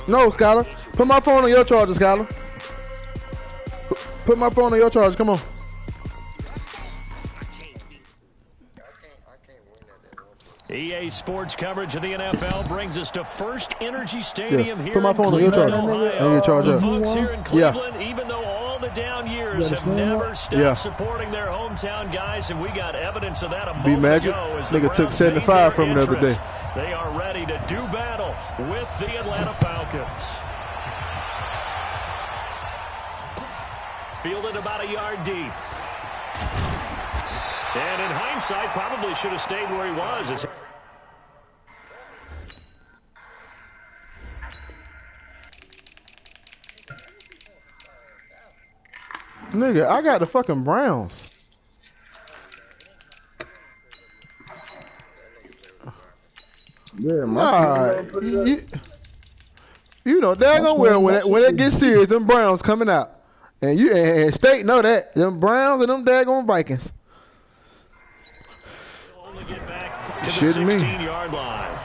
No, Skylar. Put my phone on your charger, Skylar. Put my phone on your charger. Come on. EA Sports coverage of the NFL brings us to First Energy Stadium here put my phone on your charger. And your charger. The folks here in Cleveland, even though all the down years have never stopped supporting their hometown guys, and we got evidence of that a moment Magic. ago. As Nigga took 75 from him the other day. They are ready to do battle with the Atlanta Falcons. Fielded about a yard deep. And in hindsight, probably should have stayed where he was. Nigga, I got the fucking Browns. Yeah, you know, daggone well when it gets serious, them Browns coming out. And State know that. Them Browns and them daggone Vikings. Only get back to the Shitting me. 16-yard line.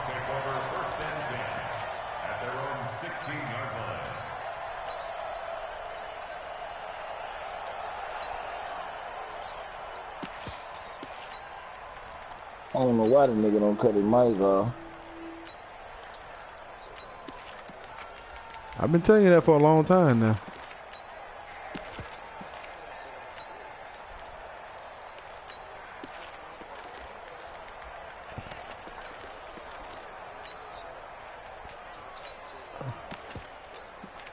I don't know why the nigga don't cut his mic off. I've been telling you that for a long time now.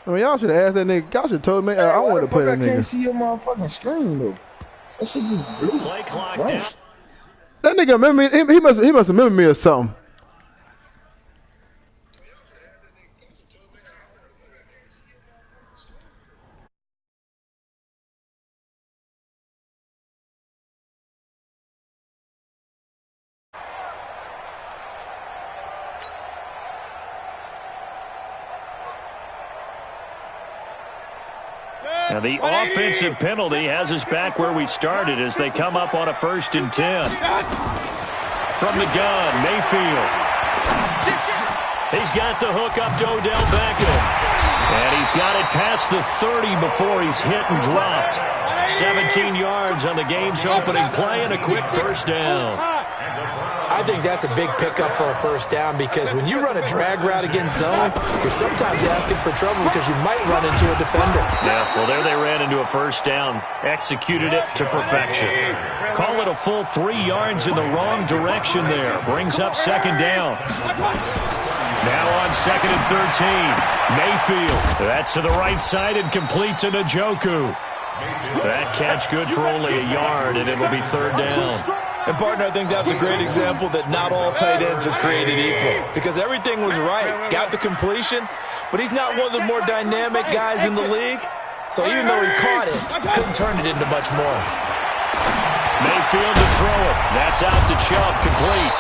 I mean, y'all should have asked that nigga. Y'all should have told me. I wanted to play that nigga. I can't see your motherfucking screen though. That should be blue. Play clock down. That nigga remember me. He must remember me or something. Now the offensive penalty has us back where we started as they come up on a 1st and 10. From the gun, Mayfield. He's got the hook up to Odell Beckham. And he's got it past the 30 before he's hit and dropped. 17 yards on the game's opening play and a quick 1st down. I think that's a big pickup for a 1st down because when you run a drag route against zone, you're sometimes asking for trouble because you might run into a defender. Yeah, well, there they ran into a 1st down, executed it to perfection. Call it a full 3 yards in the wrong direction there. Brings up 2nd down. Now on 2nd and 13, Mayfield. That's to the right side and complete to Njoku. That catch good for only a yard, and it'll be 3rd down. And, partner, I think that's a great example that not all tight ends are created equal because everything was right. Got the completion, but he's not one of the more dynamic guys in the league. So even though he caught it, couldn't turn it into much more. Mayfield to throw it. That's out to Chubb, complete.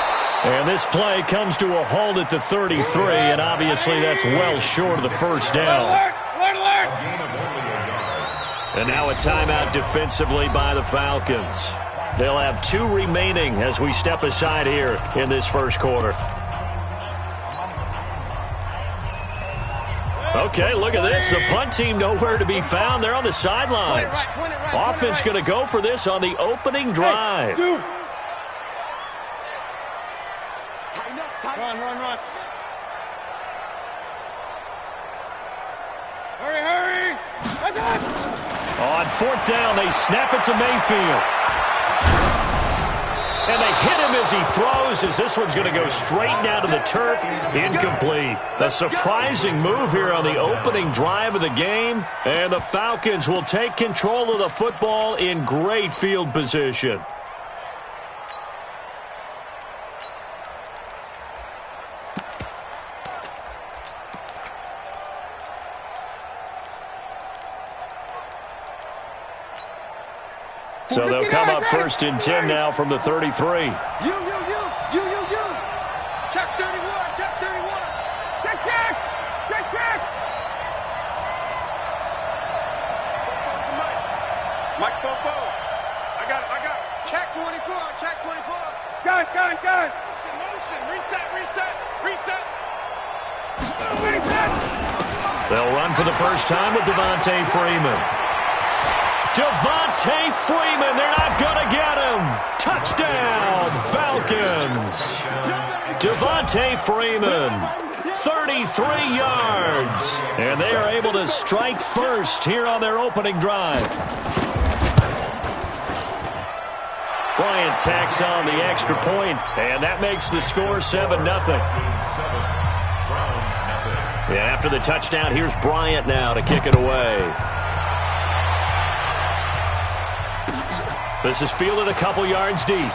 And this play comes to a halt at the 33, and obviously that's well short of the 1st down. And now a timeout defensively by the Falcons. They'll have 2 remaining as we step aside here in this 1st quarter. Okay, look at this. The punt team nowhere to be found. They're on the sidelines. Offense going to go for this on the opening drive. Run. Hurry. On 4th down, they snap it to Mayfield. And they hit him as he throws, as this one's going to go straight down to the turf. Incomplete. A surprising move here on the opening drive of the game. And the Falcons will take control of the football in great field position. So they'll come up 1st and 10 now from the 33. You. Check 31. Check. Mike Popo. I got it. Check 24. Gun. Motion. Reset. They'll run for the first time with Devontae Freeman. Devontae Freeman, they're not going to get him. Touchdown, Falcons. Devontae Freeman, 33 yards. And they are able to strike first here on their opening drive. Bryant tacks on the extra point, and that makes the score 7-0. And after the touchdown, here's Bryant now to kick it away. This is fielded a couple yards deep.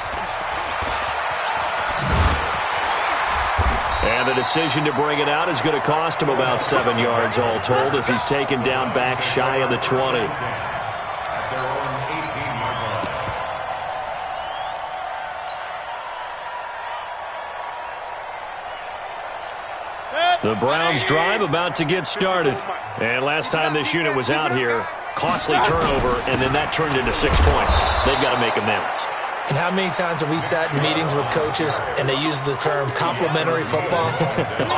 And the decision to bring it out is going to cost him about 7 yards all told as he's taken down back shy of the 20. The Browns drive about to get started. And last time this unit was out here, costly turnover, and then that turned into 6 points. They've got to make amends. And how many times have we sat in meetings with coaches and they use the term complementary football?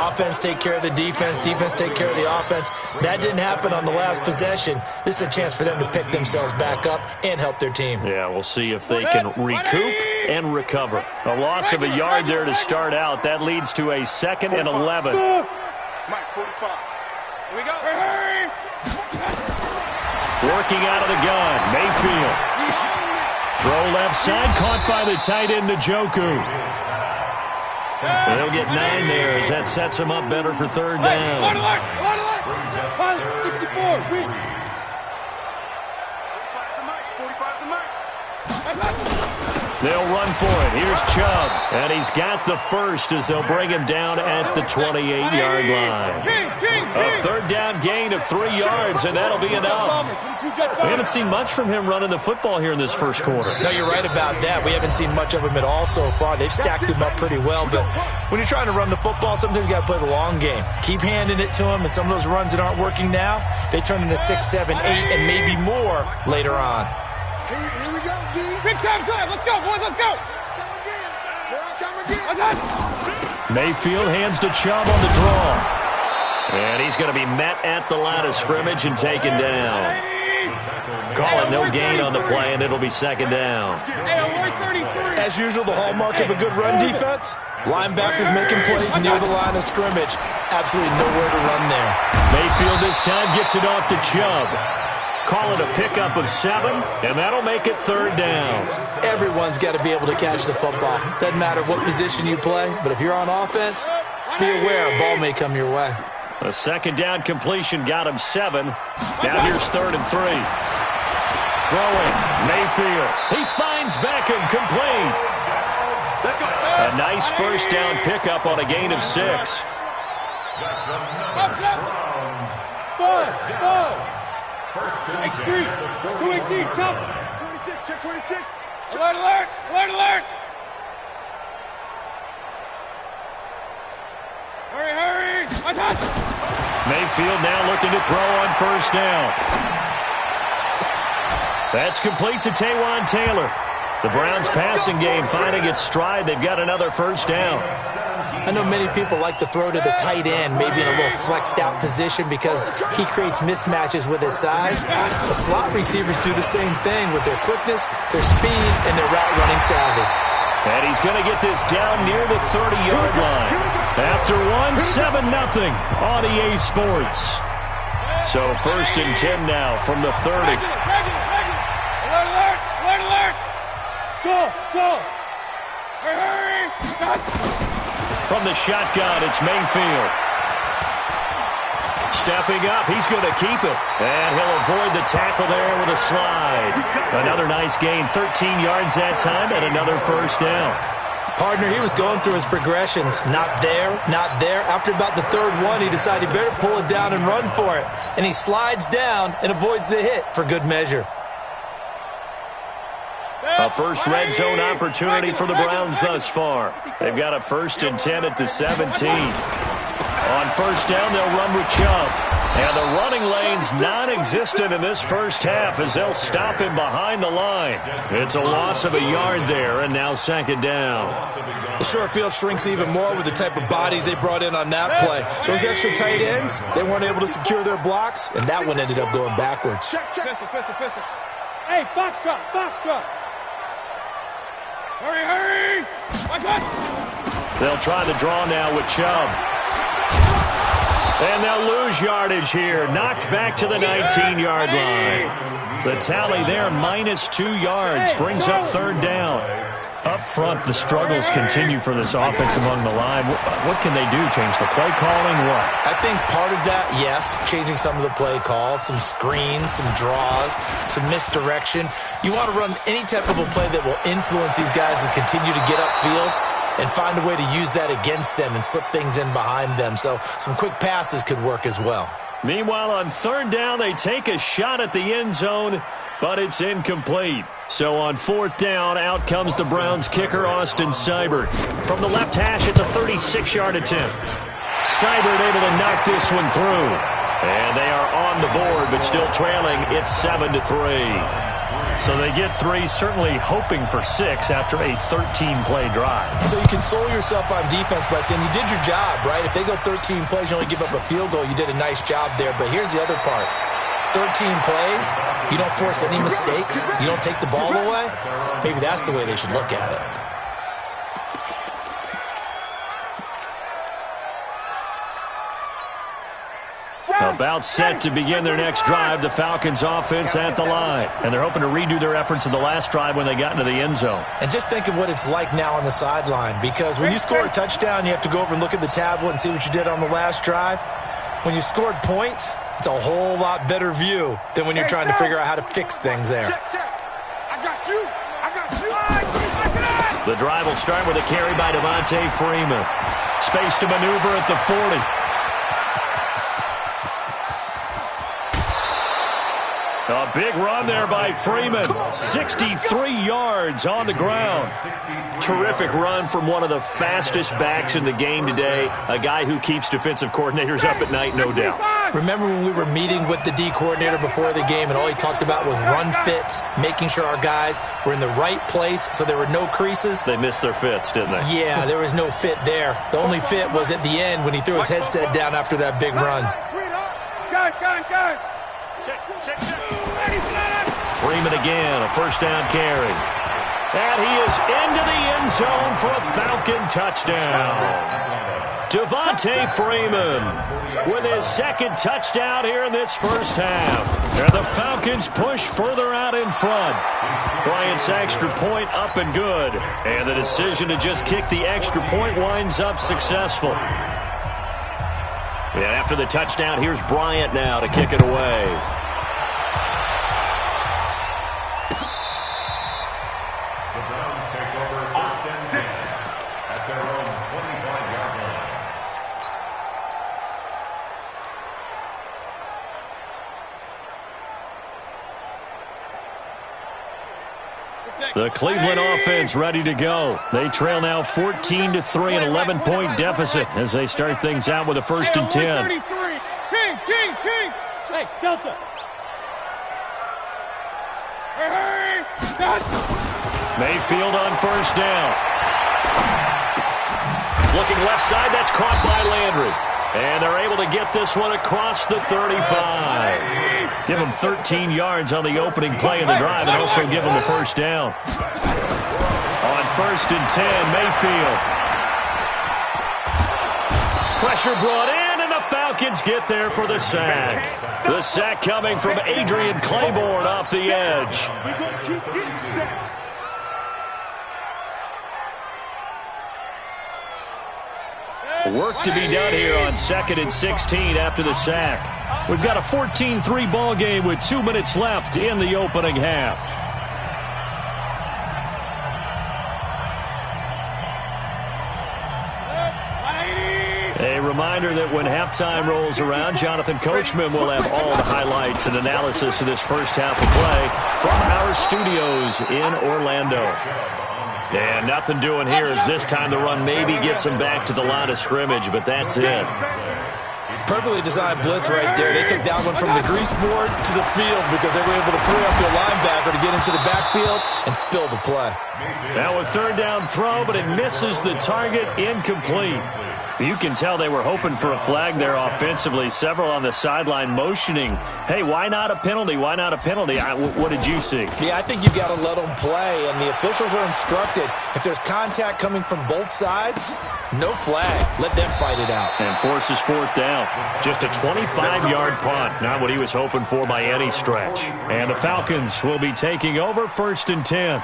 Offense take care of the defense, defense take care of the offense. That didn't happen on the last possession. This is a chance for them to pick themselves back up and help their team. Yeah, we'll see if they can recoup and recover. A loss of a yard there to start out. That leads to a 2nd and 11. Mike, 45. Here we go. Working out of the gun, Mayfield. Throw left side, caught by the tight end, Njoku. They'll get 9 there as that sets them up better for third down. 45 They'll run for it. Here's Chubb, and he's got the first as they'll bring him down at the 28-yard line. A third down gain of 3 yards, and that'll be enough. We haven't seen much from him running the football here in this first quarter. No, you're right about that. We haven't seen much of him at all so far. They've stacked him up pretty well, but when you're trying to run the football, sometimes you got to play the long game. Keep handing it to him, and some of those runs that aren't working now, they turn into 6, 7, 8, and maybe more later on. Here we go, D. Big time drive. Let's go, boys. Let's go. Come again. Mayfield hands to Chubb on the draw. And he's going to be met at the line of scrimmage and taken down. Call it no gain on the play, and it'll be 2nd down. As usual, the hallmark of a good run defense, linebackers making plays near the line of scrimmage. Absolutely nowhere to run there. Mayfield this time gets it off to Chubb. Call it a pickup of 7, and that'll make it 3rd down. Everyone's got to be able to catch the football. Doesn't matter what position you play, but if you're on offense, be aware a ball may come your way. A 2nd down completion got him 7. Now here's 3rd and 3. Throwing, Mayfield. He finds Beckham, complete. A nice first down pickup on a gain of 6. X3, 218, jump. 26, check 26. Alert, alert, alert, alert. Hurry, hurry. Mayfield now looking to throw on 1st down. That's complete to Taywan Taylor. The Browns passing game finding its stride. They've got another 1st down. I know many people like to throw to the tight end, maybe in a little flexed out position because he creates mismatches with his size. The slot receivers do the same thing with their quickness, their speed, and their route running savvy. And he's going to get this down near the 30-yard line. After 7-0 on EA Sports. So 1st and 10 now from the 30. Alert, alert, alert, alert. Go, go. Hurry, hurry. From the shotgun, it's Mayfield. Stepping up, he's going to keep it. And he'll avoid the tackle there with a slide. Another nice gain, 13 yards that time, and another 1st down. Partner, he was going through his progressions. Not there, not there. After about the 3rd one, he decided he better pull it down and run for it. And he slides down and avoids the hit for good measure. A first red zone opportunity for the Browns thus far. They've got a 1st and 10 at the 17. On 1st down, they'll run with Chubb. And the running lane's non-existent in this first half as they'll stop him behind the line. It's a loss of a yard there, and now second down. The short field shrinks even more with the type of bodies they brought in on that play. Those extra tight ends, they weren't able to secure their blocks, and that one ended up going backwards. Pistol. Hey, box truck. Hurry. Watch out. They'll try the draw now with Chubb. And they'll lose yardage here. Knocked back to the 19-yard line. The tally there, -2 yards, brings up third down. Up front, the struggles continue for this offense among the line. What can they do? Change the play calling? What? I think part of that, yes, changing some of the play calls, some screens, some draws, some misdirection. You want to run any type of a play that will influence these guys to continue to get upfield and find a way to use that against them and slip things in behind them. So some quick passes could work as well. Meanwhile, on third down, they take a shot at the end zone, but it's incomplete. So on fourth down, out comes the Browns kicker, Austin Seibert. From the left hash, it's a 36-yard attempt. Seibert able to knock this one through. And they are on the board, but still trailing. It's 7-3. So they get 3, certainly hoping for 6 after a 13-play drive. So you console yourself on defense by saying you did your job, right? If they go 13 plays, you only give up a field goal, you did a nice job there. But here's the other part. 13 plays, you don't force any mistakes, you don't take the ball away. Maybe that's the way they should look at it. About set to begin their next drive, the Falcons offense at the line. And they're hoping to redo their efforts in the last drive when they got into the end zone. And just think of what it's like now on the sideline, because when you score a touchdown, you have to go over and look at the tablet and see what you did on the last drive. When you scored points, it's a whole lot better view than when you're trying to figure out how to fix things there. I got you. The drive will start with a carry by Devontae Freeman. Space to maneuver at the 40. A big run there by Freeman. 63 yards on the ground. Terrific run from one of the fastest backs in the game today. A guy who keeps defensive coordinators up at night, no doubt. Remember when we were meeting with the D coordinator before the game and all he talked about was run fits, making sure our guys were in the right place so there were no creases? They missed their fits, didn't they? Yeah, there was no fit there. The only fit was at the end when he threw his headset down after that big run. Gun. Freeman again, a first down carry. And he is into the end zone for a Falcon touchdown. Devontae Freeman with his second touchdown here in this first half. And the Falcons push further out in front. Bryant's extra point up and good. And the decision to just kick the extra point winds up successful. And after the touchdown, here's Bryant now to kick it away. The Cleveland offense ready to go. They trail now 14-3, an 11-point deficit as they start things out with a 1st and 10. King. Hey, Delta. Hurry. Mayfield on first down. Looking left side, that's caught by Landry. And they're able to get this one across the 35. Give them 13 yards on the opening play of the drive and also give them the first down. On 1st and 10, Mayfield. Pressure brought in, and the Falcons get there for the sack. The sack coming from Adrian Claiborne off the edge. We're going to keep getting sacks. Work to be done here on 2nd and 16 after the sack. We've got a 14-3 ball game with 2 minutes left in the opening half. A reminder that when halftime rolls around, Jonathan Coachman will have all the highlights and analysis of this first half of play from our studios in Orlando. And nothing doing here as this time the run maybe gets him back to the line of scrimmage, but that's it. Perfectly designed blitz right there. They took that one from the grease board to the field because they were able to free up their linebacker to get into the backfield and spill the play. Now a third down throw, but it misses the target, incomplete. You can tell they were hoping for a flag there offensively. Several on the sideline motioning, hey, why not a penalty? Why not a penalty? What did you see? Yeah, I think you got to let them play, and the officials are instructed. If there's contact coming from both sides, no flag. Let them fight it out. And forces fourth down. Just a 25-yard punt. Not what he was hoping for by any stretch. And the Falcons will be taking over 1st and 10.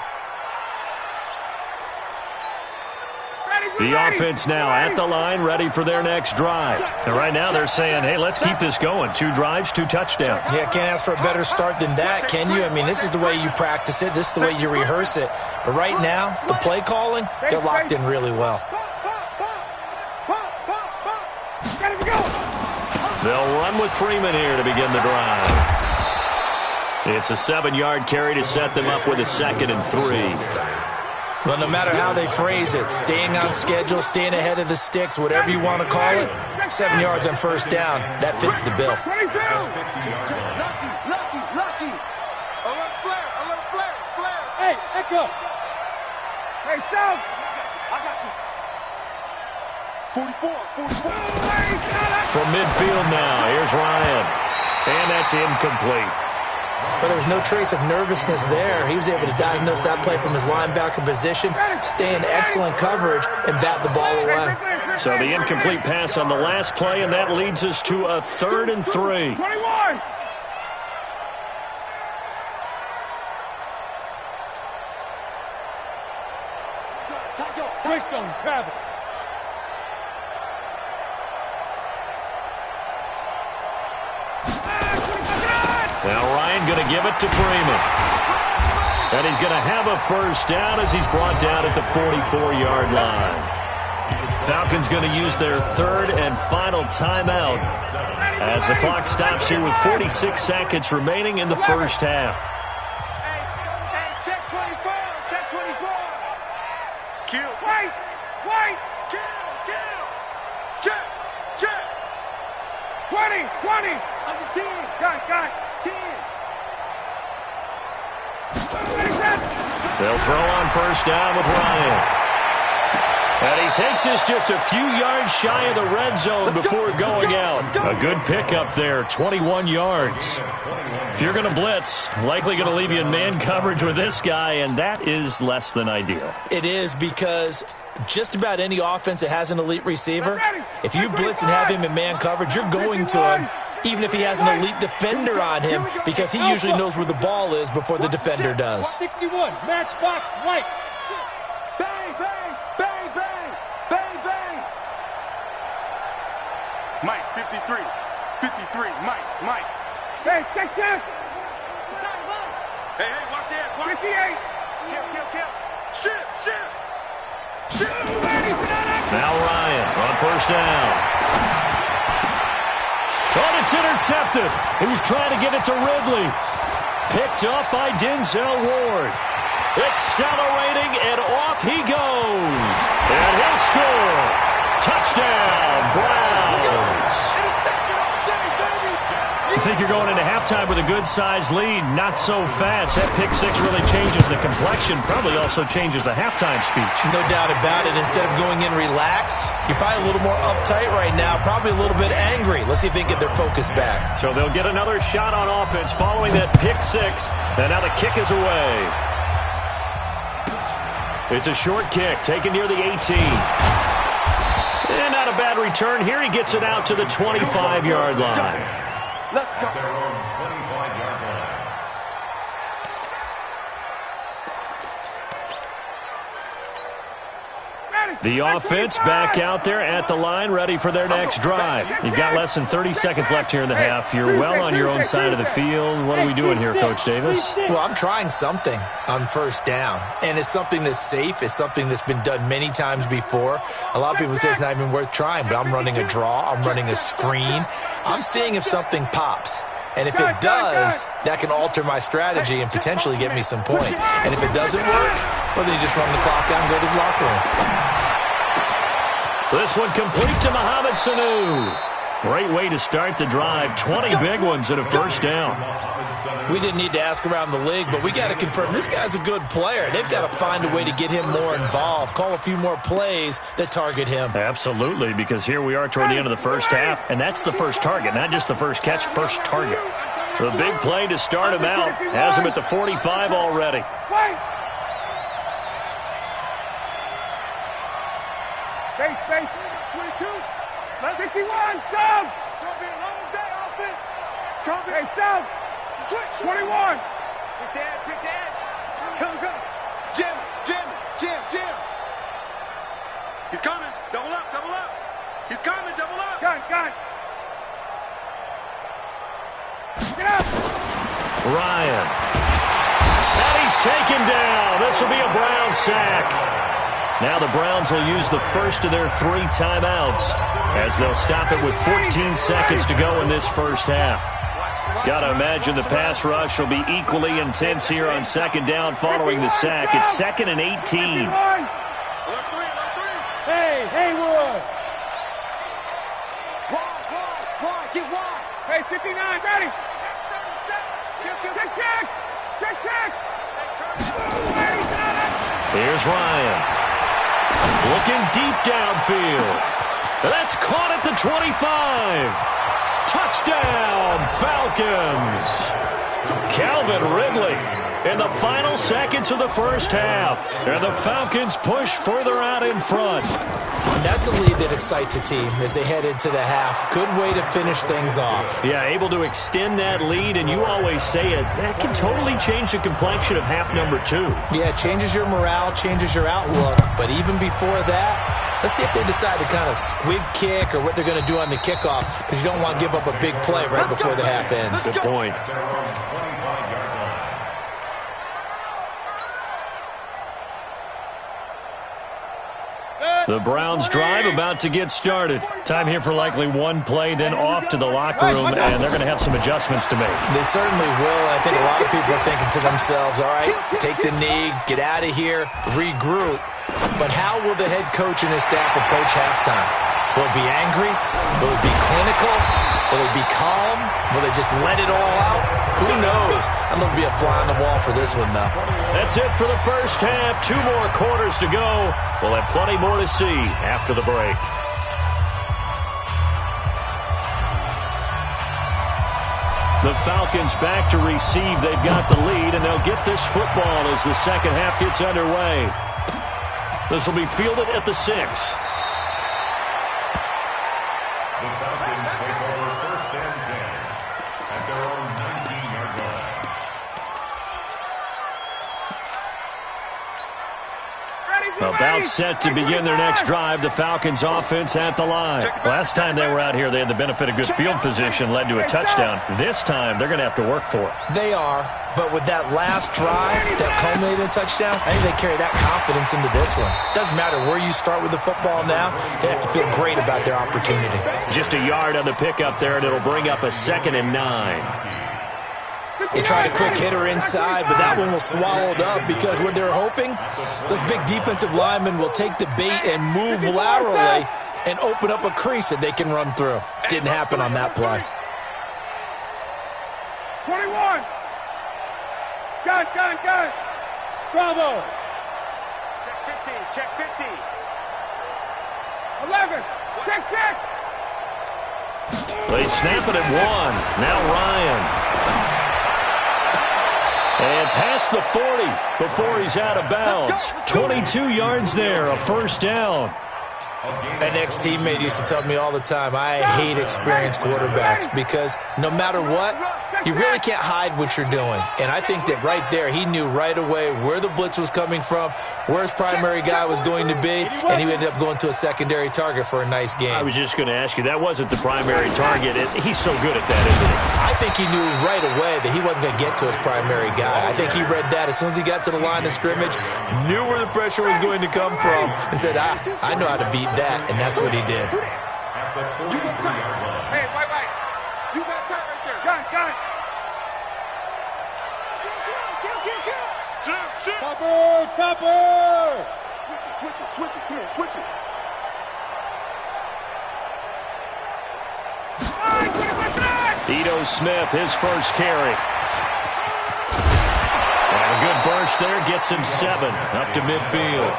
The offense now at the line, ready for their next drive. And right now they're saying, hey, let's keep this going. 2 drives, 2 touchdowns. Yeah, can't ask for a better start than that, can you? I mean, this is the way you practice it. This is the way you rehearse it. But right now, the play calling, they're locked in really well. They'll run with Freeman here to begin the drive. It's a 7-yard carry to set them up with a 2nd and 3. Well, no matter how they phrase it, staying on schedule, staying ahead of the sticks, whatever you want to call it, 7 yards on 1st down, that fits the bill. Lucky. Alert flare. Hey, Echo. Hey, South. I got you. 44. From midfield now, here's Ryan. And that's incomplete. But there was no trace of nervousness there. He was able to diagnose that play from his linebacker position, stay in excellent coverage, and bat the ball away. So the incomplete pass on the last play, and that leads us to a 3rd and 3. 21. Twistone travel. Now Ryan going to give it to Freeman. And he's going to have a 1st down as he's brought down at the 44-yard line. Falcons going to use their 3rd and final timeout as the clock stops here with 46 seconds remaining in the first half. Hey, check 24. Check 24. Kill. Wait. Kill. Check. 20. Under 10. Got 10. They'll throw on 1st down with Ryan. And he takes us just a few yards shy of the red zone before going out. A good pickup there, 21 yards. If you're going to blitz, likely going to leave you in man coverage with this guy, and that is less than ideal. It is, because just about any offense that has an elite receiver, if you blitz and have him in man coverage, you're going to him, even if he has an elite defender on him, because he usually knows where the ball is before the defender does. 61, matchbox right. Bang. Mike, 53, Mike. Hey, check. Hey, watch this. 58. Kill. Shoot. Now Ryan on 1st down. Oh, it's intercepted. He was trying to get it to Ridley. Picked up by Denzel Ward. Accelerating, and off he goes. And he'll score. Touchdown, Browns. You think you're going into halftime with a good-sized lead? Not so fast. That pick 6 really changes the complexion, probably also changes the halftime speech. No doubt about it. Instead of going in relaxed, you're probably a little more uptight right now, probably a little bit angry. Let's see if they can get their focus back. So they'll get another shot on offense following that pick 6, and now the kick is away. It's a short kick, taken near the 18. And not a bad return. Here he gets it out to the 25-yard line. Let's go. The offense back out there at the line, ready for their next drive. You've got less than 30 seconds left here in the half. You're well on your own side of the field. What are we doing here, Coach Davis? Well, I'm trying something on 1st down, and it's something that's safe. It's something that's been done many times before. A lot of people say it's not even worth trying, but I'm running a draw. I'm running a screen. I'm seeing if something pops. And if it does, that can alter my strategy and potentially get me some points. And if it doesn't work, well, then you just run the clock out and go to the locker room. This one complete to Mohamed Sanu. Great way to start the drive. 20 big ones and a first down. We didn't need to ask around the league, but we got to confirm this guy's a good player. They've got to find a way to get him more involved, call a few more plays that target him. Absolutely, because here we are toward the end of the first half, and that's the first target, not just the first catch, first target. The big play to start him out has him at the 45 already. Space. 22. 61. Sub. It's going to be a long day offense. It's going to be. Hey, sub. Switch. 21. Pick the edge. Come. Jim. He's coming. Double up. He's coming. Double up. Got it. Get up. Ryan. And he's taken down. This will be a Brown sack. Now the Browns will use the first of their 3 timeouts as they'll stop it with 14 seconds to go in this first half. Got to imagine the pass rush will be equally intense here on second down following the sack. It's 2nd and 18. Hey, Haywood. Wide, get wide. Hey, 59, ready. Check. Here's Ryan. Looking deep downfield. That's caught at the 25. Touchdown, Falcons. Calvin Ridley in the final seconds of the first half. And the Falcons push further out in front. And that's a lead that excites a team as they head into the half. Good way to finish things off. Yeah, able to extend that lead, and you always say it, that can totally change the complexion of half number 2. Yeah, it changes your morale, changes your outlook. But even before that, let's see if they decide to kind of squib kick or what they're going to do on the kickoff, because you don't want to give up a big play right before the half ends. Good point. The Browns drive about to get started. Time here for likely one play, then off to the locker room, and they're going to have some adjustments to make. They certainly will, and I think a lot of people are thinking to themselves, all right, take the knee, get out of here, regroup. But how will the head coach and his staff approach halftime? Will it be angry? Will it be clinical? Will it be calm? Will they just let it all out? Who knows? I'm going to be a fly on the wall for this one, though. That's it for the first half. 2 more quarters to go. We'll have plenty more to see after the break. The Falcons back to receive. They've got the lead, and they'll get this football as the second half gets underway. This will be fielded at the 6. The Falcons take over 1st and 10 at their own 19-yard line. About set to begin their next drive. The Falcons offense at the line. Last time they were out here, they had the benefit of good field position, led to a touchdown. This time, they're going to have to work for it. They are, but with that last drive that culminated in a touchdown, I think they carry that confidence into this one. Doesn't matter where you start with the football now, they have to feel great about their opportunity. Just a yard on the pickup there, and it'll bring up a 2nd and 9. They tried a quick hitter inside, but that one was swallowed up because what they're hoping, those big defensive linemen will take the bait and move laterally and open up a crease that they can run through. Didn't happen on that play. 21. Got it. Bravo. Check 50. 11. Check. They snap it at 1. Now Ryan. And past the 40 before he's out of bounds. 22 yards there, a first down. An ex-teammate used to tell me all the time, I hate experienced quarterbacks because no matter what, you really can't hide what you're doing. And I think that right there, he knew right away where the blitz was coming from, where his primary guy was going to be, and he ended up going to a secondary target for a nice game. I was just going to ask you, that wasn't the primary target. He's so good at that, isn't he? I think he knew right away that he wasn't going to get to his primary guy. I think he read that as soon as he got to the line of scrimmage, knew where the pressure was going to come from, and said, I know how to beat that, and that's what he did. You got time. Hey, wait. You got time right there. Got it. Kill. Topper. Switch it. Come here, switch it. Ito Smith, his first carry. And a good burst there gets him 7 up to midfield.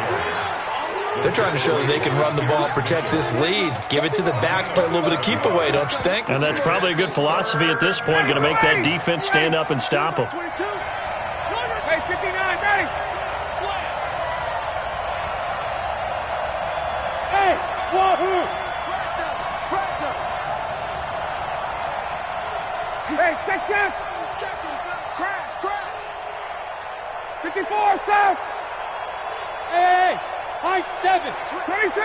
They're trying to show that they can run the ball, protect this lead, give it to the backs, play a little bit of keep away, don't you think? And that's probably a good philosophy at this point, going to make that defense stand up and stop them. Hey, 59, ready. Hey, wahoo! Hey, check. Crash. 54, south. Hey, high 7. 22.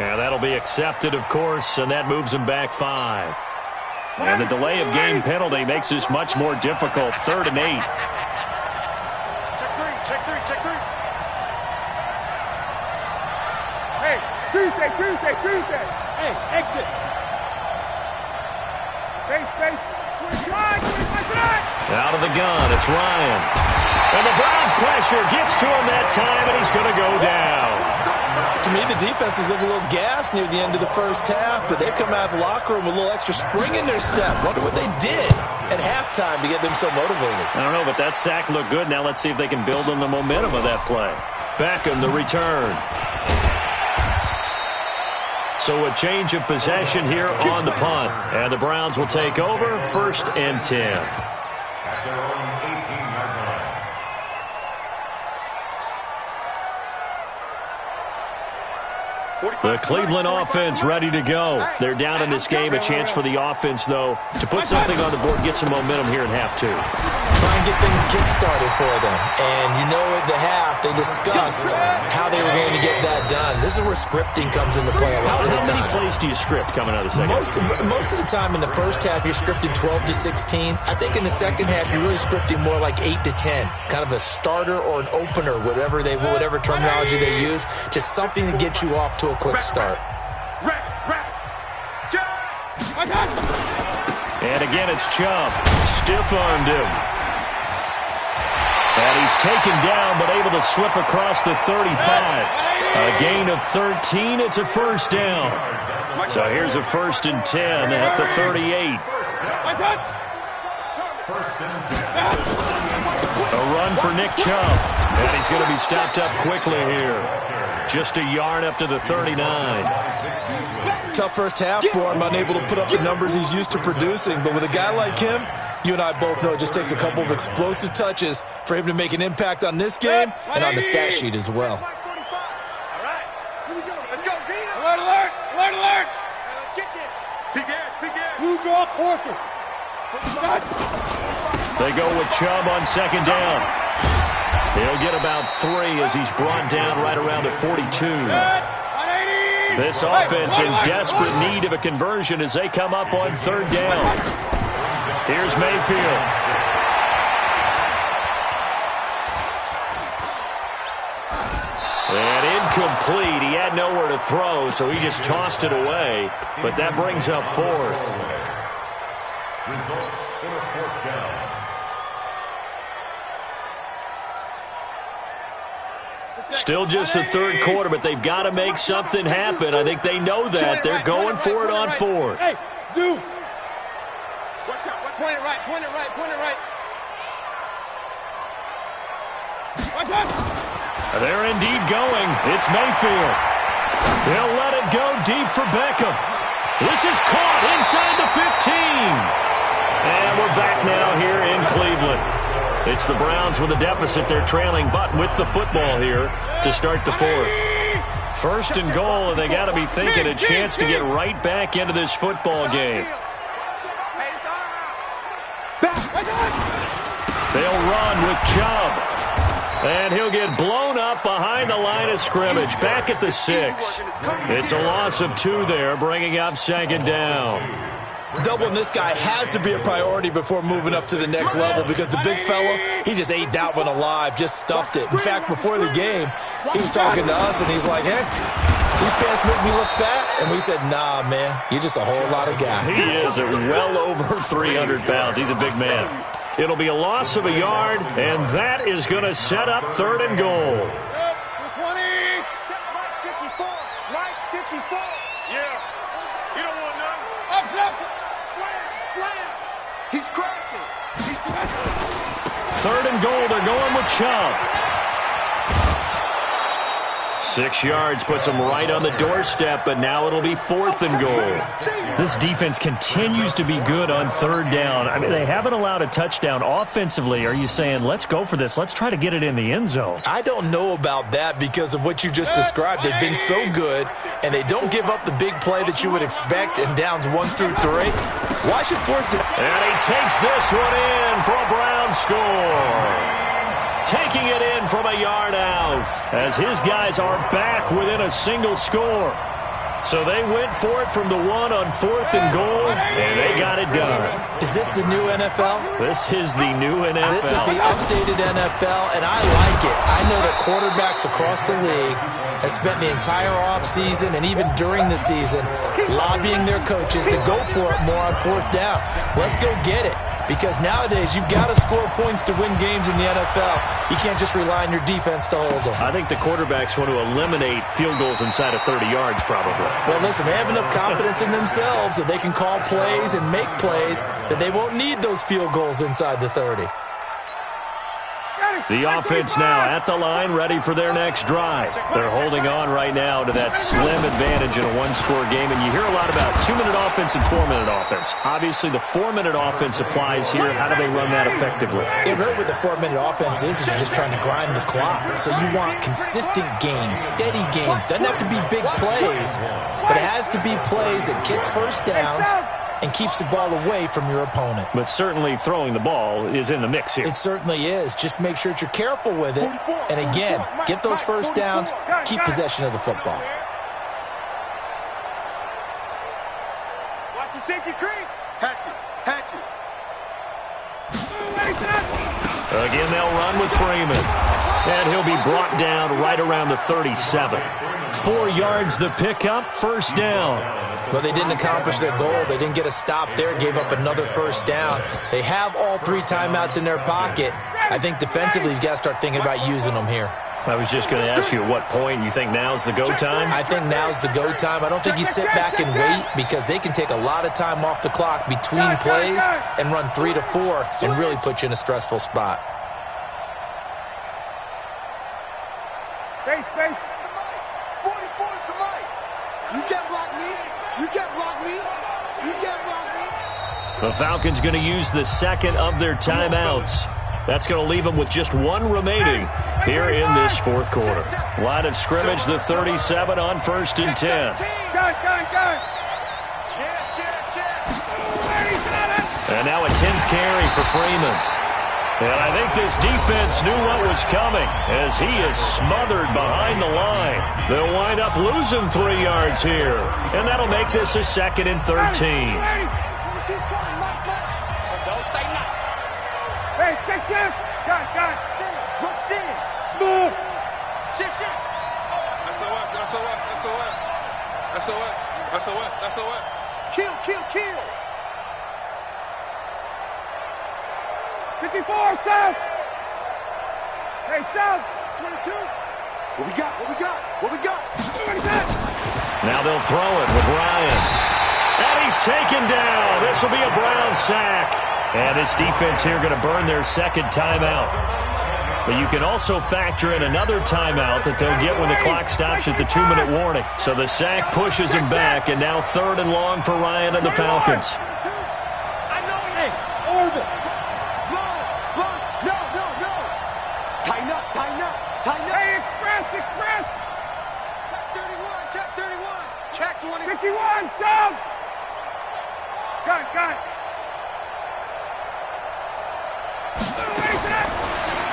And that'll be accepted, of course, and that moves him back 5. And the delay of game penalty makes this much more difficult. 3rd and 8. Check three. Hey, Tuesday. Hey, exit. Space. 25. Out of the gun, it's Ryan. And the Browns pressure gets to him that time, and he's going to go down. To me, the defense was looking a little gassed near the end of the first half, but they've come out of the locker room with a little extra spring in their step. Wonder what they did at halftime to get them so motivated. I don't know, but that sack looked good. Now let's see if they can build on the momentum of that play. Beckham, the return. So a change of possession here on the punt. And the Browns will take over 1st and 10. At their own 18-yard line. The Cleveland offense ready to go. They're down in this game. A chance for the offense, though, to put something on the board, get some momentum here in half 2. Try and get things kick-started for them. And you know at the half, they discussed how they were going to get that done. This is where scripting comes into play a lot of the time. How many plays do you script coming out of the second half? Most of the time in the first half, you're scripting 12 to 16. I think in the second half, you're really scripting more like 8 to 10. Kind of a starter or an opener, whatever terminology they use. Just something to get you off to a quick start. And again, it's Chubb. Stiff-armed him. And he's taken down, but able to slip across the 35. A gain of 13. It's a 1st down. So here's a 1st and 10 at the 38. A run for Nick Chubb. And he's going to be stopped up quickly here. Just a yard up to the 39. Tough first half for him, unable to put up the numbers he's used to producing. But with a guy like him, you and I both know it just takes a couple of explosive touches for him to make an impact on this game and on the stat sheet as well. All right, here we go. Let's go. Alert. Let's get there. Begin. Blue draw quarter. They go with Chubb on 2nd down. He'll get about 3 as he's brought down right around the 42. This offense in desperate need of a conversion as they come up on 3rd down. Here's Mayfield. And incomplete. He had nowhere to throw, so he just tossed it away. But that brings up 4th. Results in a 4th down. Still just the 3rd quarter, but they've got to make something happen. I think they know that. They're going for it on 4th. Hey, zoom. Point it right. They're indeed going. It's Mayfield. They'll let it go deep for Beckham. This is caught inside the 15. And we're back now here in Cleveland. It's the Browns with a deficit. They're trailing, but with the football here to start the 4th. 1st and goal, and they got to be thinking a chance to get right back into this football game. They'll run with Chubb. And he'll get blown up behind the line of scrimmage. Back at the 6. It's a loss of 2 there, bringing up 2nd down. Doubling this guy has to be a priority before moving up to the next level because the big fella, he just ate that one alive, just stuffed it. In fact, before the game, he was talking to us, and he's like, hey, these pants make me look fat. And we said, nah, man, you're just a whole lot of guy. He is at well over 300 pounds. He's a big man. It'll be a loss of a yard, and that is going to set up 3rd and goal. 3rd and goal. They're going with Chubb. 6 yards puts them right on the doorstep, but now it'll be 4th and goal. This defense continues to be good on 3rd down. I mean, they haven't allowed a touchdown. Offensively, are you saying, let's go for this, let's try to get it in the end zone? I don't know about that because of what you just described. They've been so good, and they don't give up the big play that you would expect in downs 1 through 3. Why should 4th down? And he takes this one in for a Brown score. Taking it in from a yard out as his guys are back within a single score. So they went for it from the 1 on 4th and goal, and they got it done. Is this the new NFL? This is the new NFL. This is the updated NFL, and I like it. I know that quarterbacks across the league have spent the entire offseason and even during the season lobbying their coaches to go for it more on 4th down. Let's go get it. Because nowadays, you've got to score points to win games in the NFL. You can't just rely on your defense to hold them. I think the quarterbacks want to eliminate field goals inside of 30 yards, probably. Well, listen, they have enough confidence in themselves that they can call plays and make plays that they won't need those field goals inside the 30. The offense now at the line, ready for their next drive. They're holding on right now to that slim advantage in a one-score game, and you hear a lot about 2-minute offense and 4-minute offense. Obviously, the 4-minute offense applies here. How do they run that effectively? Yeah, really what the 4-minute offense is you're just trying to grind the clock. So you want consistent gains, steady gains. Doesn't have to be big plays, but it has to be plays that gets first downs and keeps the ball away from your opponent. But certainly throwing the ball is in the mix here. It certainly is. Just make sure that you're careful with it. And again, get those first downs, keep possession of the football. Watch the safety creep. Hatchet. Again, they'll run with Freeman. And he'll be brought down right around the 37. 4 yards the pickup, 1st down. Well, they didn't accomplish their goal. They didn't get a stop there, gave up another 1st down. They have all 3 timeouts in their pocket. I think defensively, you've got to start thinking about using them here. I was just going to ask you at what point you think now's the go time? I think now's the go time. I don't think you sit back and wait because they can take a lot of time off the clock between plays and run 3 to 4 and really put you in a stressful spot. Base. 44 is the mic. You can't block me. You can't block me. You can't block me. The Falcons going to use the 2nd of their timeouts. That's going to leave them with just 1 remaining here in this 4th quarter. Line of scrimmage, the 37 on 1st and 10. And now a 10th carry for Freeman. And I think this defense knew what was coming as he is smothered behind the line. They'll wind up losing 3 yards here. And that'll make this a 2nd and 13. Don't say nothing. Hey, check. Got. What's in? Smooth. Shift. SOS. Kill. 54, south. Hey, south. 22. What we got? Now they'll throw it with Ryan. And he's taken down. This will be a Brown sack. And this defense here going to burn their 2nd timeout. But you can also factor in another timeout that they'll get when the clock stops at the 2-minute warning. So the sack pushes him back, and now 3rd and long for Ryan and the Falcons. I know it. Over. Tighten up. Hey, express. Check 31. Check 20. 51, south. Got.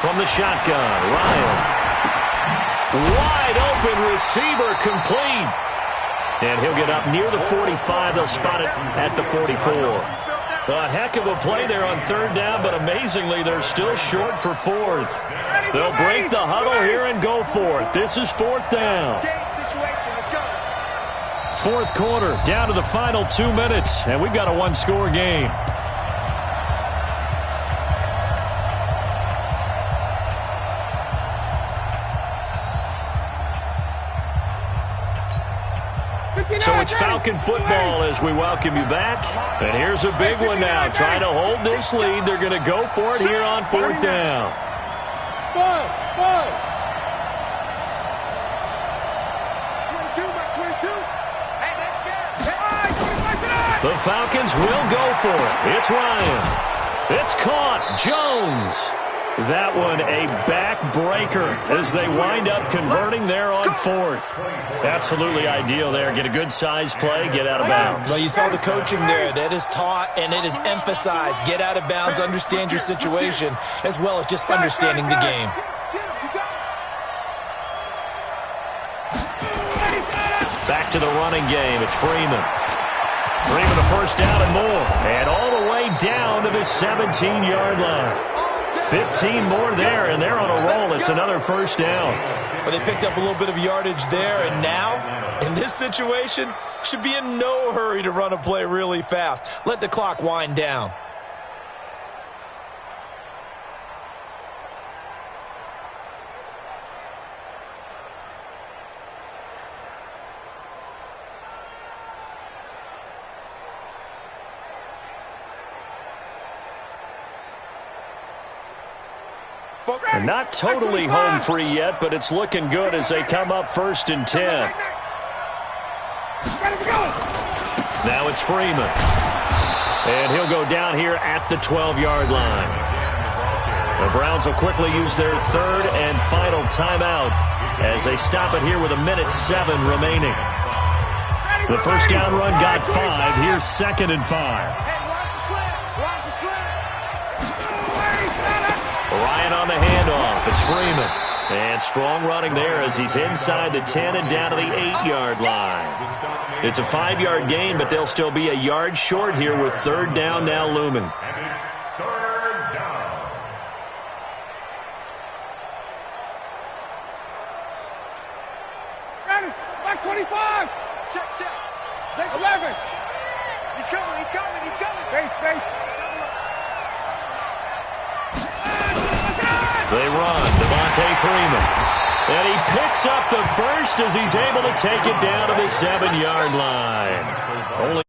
From the shotgun, Ryan. Wide open receiver complete. And he'll get up near the 45. They'll spot it at the 44. A heck of a play there on 3rd down, but amazingly, they're still short for 4th. They'll break the huddle here and go for it. This is 4th down. 4th quarter, down to the final 2 minutes, and we've got a 1-score game. So it's Falcon football as we welcome you back. And here's a big one now. Trying to hold this lead. They're going to go for it here on 4th down. 22, 22. Hey, let's go. The Falcons will go for it. It's Ryan. It's caught. Jones. That one a backbreaker as they wind up converting there on 4th. Absolutely ideal there. Get a good size play, get out of bounds. Well, you saw the coaching there. That is taught and it is emphasized. Get out of bounds, understand your situation, as well as just understanding the game. Back to the running game. It's Freeman. Freeman a first down and more. And all the way down to the 17-yard line. 15 more there, and they're on a roll. It's another first down. Well, they picked up a little bit of yardage there, and now, in this situation, should be in no hurry to run a play really fast. Let the clock wind down. And not totally home free yet, but it's looking good as they come up 1st and 10. Now it's Freeman. And he'll go down here at the 12-yard line. The Browns will quickly use their 3rd and final timeout as they stop it here with 1:07 remaining. The first down run got 5. Here's 2nd and 5. Ryan on the handoff. It's Freeman. And strong running there as he's inside the 10 and down to the 8-yard line. It's a 5-yard gain, but they'll still be a yard short here with 3rd down now looming. And it's 3rd down. Back 25. Check. 11. He's coming. Space. They run. Devontae Freeman. And he picks up the first as he's able to take it down to the 7-yard line. Only